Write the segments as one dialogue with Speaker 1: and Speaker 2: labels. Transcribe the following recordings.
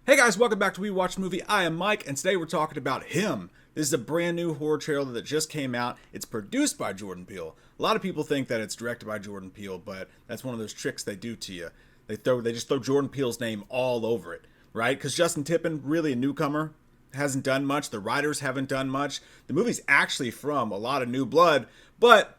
Speaker 1: Hey guys, welcome back to We Watch Movie. I am Mike, and today we're talking about HIM. This is a brand new horror trailer that just came out. It's produced by Jordan Peele. A lot of people think that it's directed by Jordan Peele, but that's one of those tricks they do to you. They just throw Jordan Peele's name all over it, right? Because Justin Tippin, really a newcomer, hasn't done much. The writers haven't done much. The movie's actually from a lot of new blood, but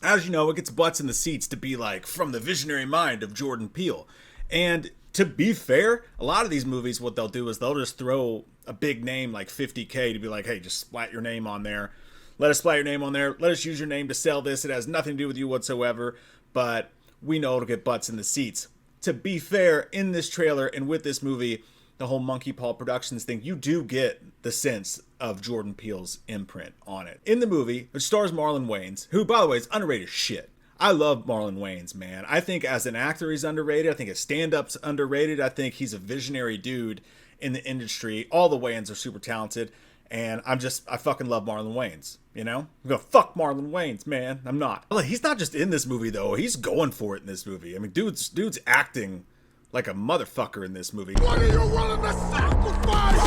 Speaker 1: as you know, it gets butts in the seats to be like from the visionary mind of Jordan Peele. And to be fair, a lot of these movies, what they'll do is they'll just throw a big name like $50K to be like, hey, just splat your name on there. Let us splat your name on there. Let us use your name to sell this. It has nothing to do with you whatsoever, but we know it'll get butts in the seats. To be fair, in this trailer and with this movie, the whole Monkey Paw Productions thing, you do get the sense of Jordan Peele's imprint on it. In the movie, which stars Marlon Wayans, who, by the way, is underrated shit. I love Marlon Wayans, man. I think as an actor, he's underrated. I think his stand-up's underrated. I think he's a visionary dude in the industry. All the Wayans are super talented, and I fucking love Marlon Wayans, you know? I'm gonna fuck Marlon Wayans, man. I'm not. He's not just in this movie, though. He's going for it in this movie. I mean, dude's acting like a motherfucker in this movie. What are you willing to sacrifice?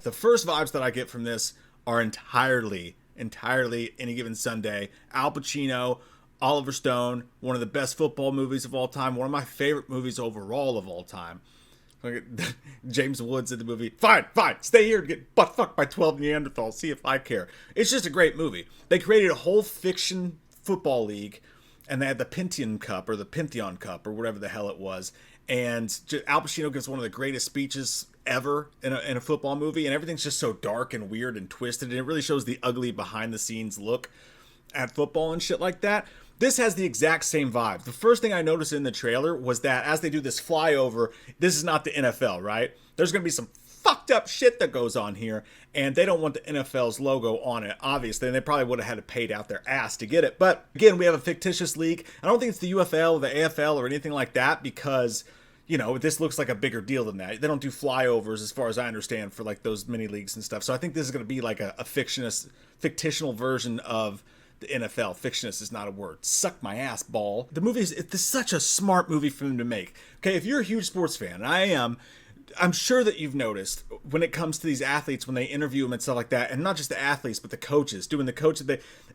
Speaker 1: The first vibes that I get from this are entirely Any Given Sunday. Al Pacino, Oliver Stone, one of the best football movies of all time, one of my favorite movies overall of all time. James Woods in the movie. Fine, stay here and get butt fucked by 12 Neanderthals, see if I care. It's just a great movie. They created a whole fiction football league, and they had the Pentheon Cup, or whatever the hell it was, and Al Pacino gives one of the greatest speeches ever in a football movie, and everything's just so dark and weird and twisted, and it really shows the ugly behind the scenes look at football and shit like that. This has the exact same vibe. The first thing I noticed in the trailer was that as they do this flyover, this is not the NFL, right? There's gonna be some fucked up shit that goes on here, and they don't want the NFL's logo on it, obviously, and they probably would have had to pay out their ass to get it. But again, we have a fictitious league. I don't think it's the UFL or the AFL or anything like that, because you know, this looks like a bigger deal than that. They don't do flyovers, as far as I understand, for like those mini leagues and stuff. So I think this is going to be like a fictional version of the NFL. Fictionist is not a word. Suck my ass, ball. The movie it's such a smart movie for them to make. Okay, if you're a huge sports fan, and I am, I'm sure that you've noticed when it comes to these athletes, when they interview them and stuff like that, and not just the athletes, but the coaches,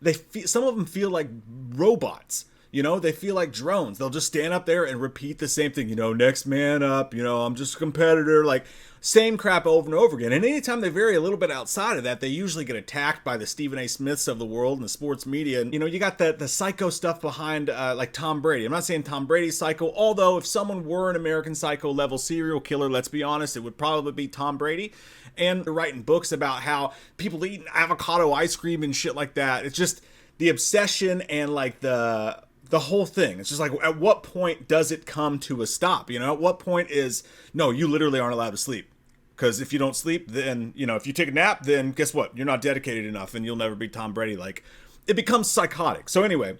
Speaker 1: they feel, some of them feel like robots. You know, they feel like drones. They'll just stand up there and repeat the same thing. You know, next man up. You know, I'm just a competitor. Like, same crap over and over again. And anytime they vary a little bit outside of that, they usually get attacked by the Stephen A. Smiths of the world and the sports media. And, you know, you got the psycho stuff behind, like Tom Brady. I'm not saying Tom Brady's psycho, although if someone were an American Psycho level serial killer, let's be honest, it would probably be Tom Brady. And they're writing books about how people eating avocado ice cream and shit like that. It's just the obsession and like the whole thing. It's just like, at what point does it come to a stop? You know, at what point is, no, you literally aren't allowed to sleep. Because if you don't sleep, then, you know, if you take a nap, then guess what? You're not dedicated enough and you'll never be Tom Brady. Like, it becomes psychotic. So anyway,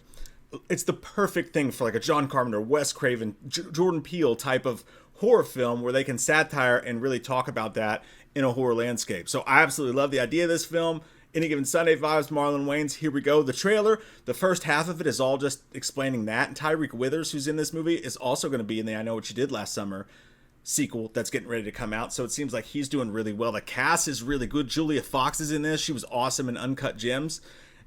Speaker 1: it's the perfect thing for like a John Carpenter, Wes Craven, Jordan Peele type of horror film where they can satire and really talk about that in a horror landscape. So I absolutely love the idea of this film. Any Given Sunday vibes, Marlon Wayans. Here we go. The trailer, the first half of it is all just explaining that. And Tyreek Withers, who's in this movie, is also going to be in the I Know What You Did Last Summer sequel that's getting ready to come out. So it seems like he's doing really well. The cast is really good. Julia Fox is in this. She was awesome in Uncut Gems.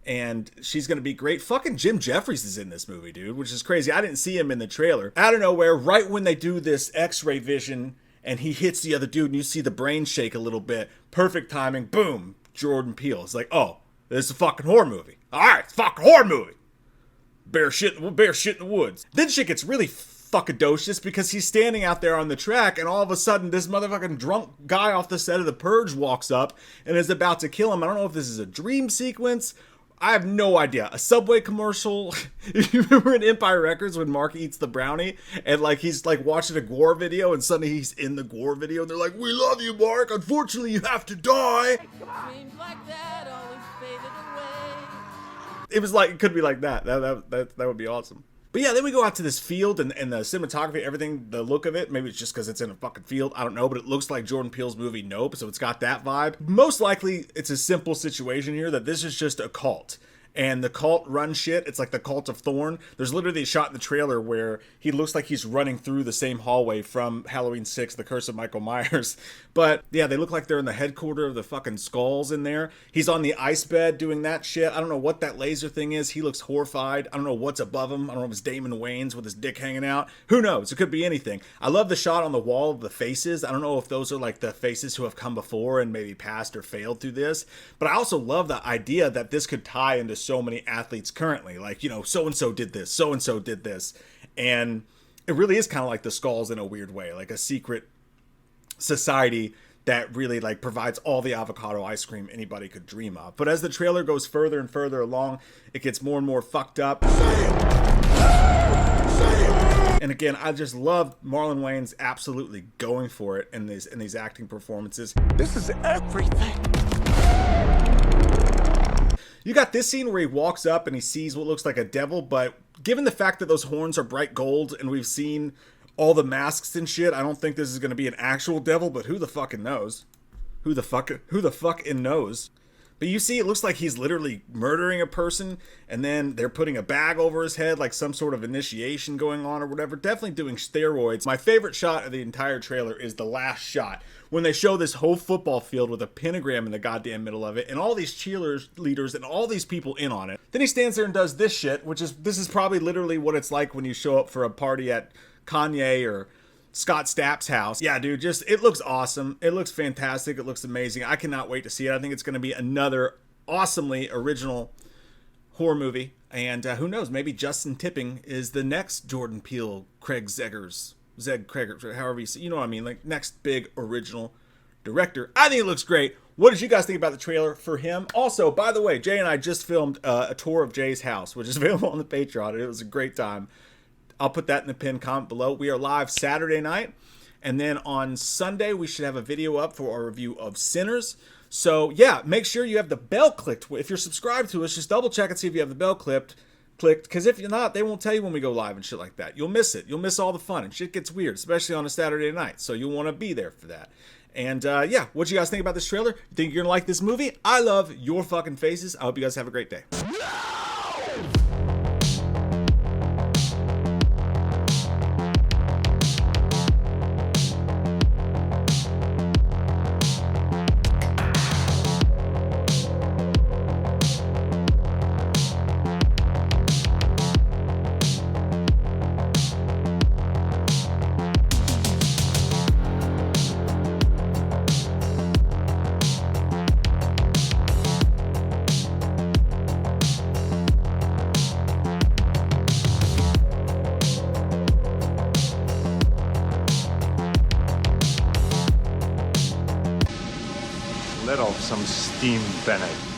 Speaker 1: And she's going to be great. Fucking Jim Jeffries is in this movie, dude, which is crazy. I didn't see him in the trailer. Out of nowhere, right when they do this X-ray vision and he hits the other dude and you see the brain shake a little bit. Perfect timing. Boom. Jordan Peele. It's like, oh, this is a fucking horror movie. All right, it's a fucking horror movie. Bear shit in the woods. Then shit gets really fuckadocious because he's standing out there on the track and all of a sudden this motherfucking drunk guy off the set of The Purge walks up and is about to kill him. I don't know if this is a dream sequence. I have no idea. A Subway commercial. You remember in Empire Records when Mark eats the brownie and like he's like watching a Gore video and suddenly he's in the Gore video and they're like, "We love you, Mark. Unfortunately, you have to die." Seems like that always faded away. It was like, it could be like that. That would be awesome. But yeah, then we go out to this field and the cinematography, everything, the look of it, maybe it's just because it's in a fucking field, I don't know, but it looks like Jordan Peele's movie Nope, so it's got that vibe. Most likely, it's a simple situation here that this is just a cult. and the cult run shit. It's like the Cult of Thorn. There's literally a shot in the trailer where he looks like he's running through the same hallway from Halloween 6, The Curse of Michael Myers. But yeah, they look like they're in the headquarters of the fucking skulls in there. He's on the ice bed doing that shit. I don't know what that laser thing is. He looks horrified. I don't know what's above him. I don't know if it's Damon Wayans with his dick hanging out. Who knows? It could be anything. I love the shot on the wall of the faces. I don't know if those are like the faces who have come before and maybe passed or failed through this. But I also love the idea that this could tie into so many athletes currently. Like, you know, so-and-so did this, so-and-so did this. And it really is kind of like the Skulls in a weird way, like a secret society that really like provides all the avocado ice cream anybody could dream of. But as the trailer goes further and further along, it gets more and more fucked up. And again, I just love Marlon Wayans absolutely going for it in these acting performances.
Speaker 2: This is everything.
Speaker 1: You got this scene where he walks up and he sees what looks like a devil, but given the fact that those horns are bright gold and we've seen all the masks and shit, I don't think this is going to be an actual devil, but who the fucking knows? Who the fucking knows? But you see, it looks like he's literally murdering a person, and then they're putting a bag over his head, like some sort of initiation going on or whatever. Definitely doing steroids. My favorite shot of the entire trailer is the last shot, when they show this whole football field with a pentagram in the goddamn middle of it, and all these cheerleaders and all these people in on it. Then he stands there and does this shit, this is probably literally what it's like when you show up for a party at Kanye or Scott Stapp's house. Yeah, dude, it looks awesome. It looks fantastic. It looks amazing. I cannot wait to see it. I think it's going to be another awesomely original horror movie. And who knows, maybe Justin Tipping is the next Jordan Peele, Zed Cregger, however you say, you know what I mean, like next big original director. I think it looks great. What did you guys think about the trailer for him? Also, by the way, Jay and I just filmed a tour of Jay's house, which is available on the Patreon. It was a great time. I'll put that in the pinned comment below. We are live Saturday night. And then on Sunday, we should have a video up for our review of Sinners. So yeah, make sure you have the bell clicked. If you're subscribed to us, just double check and see if you have the bell clicked. Because if you're not, they won't tell you when we go live and shit like that. You'll miss it. You'll miss all the fun. And shit gets weird, especially on a Saturday night. So you'll want to be there for that. And yeah, what do you guys think about this trailer? You think you're going to like this movie? I love your fucking faces. I hope you guys have a great day.
Speaker 2: Let off some steam, Bennett.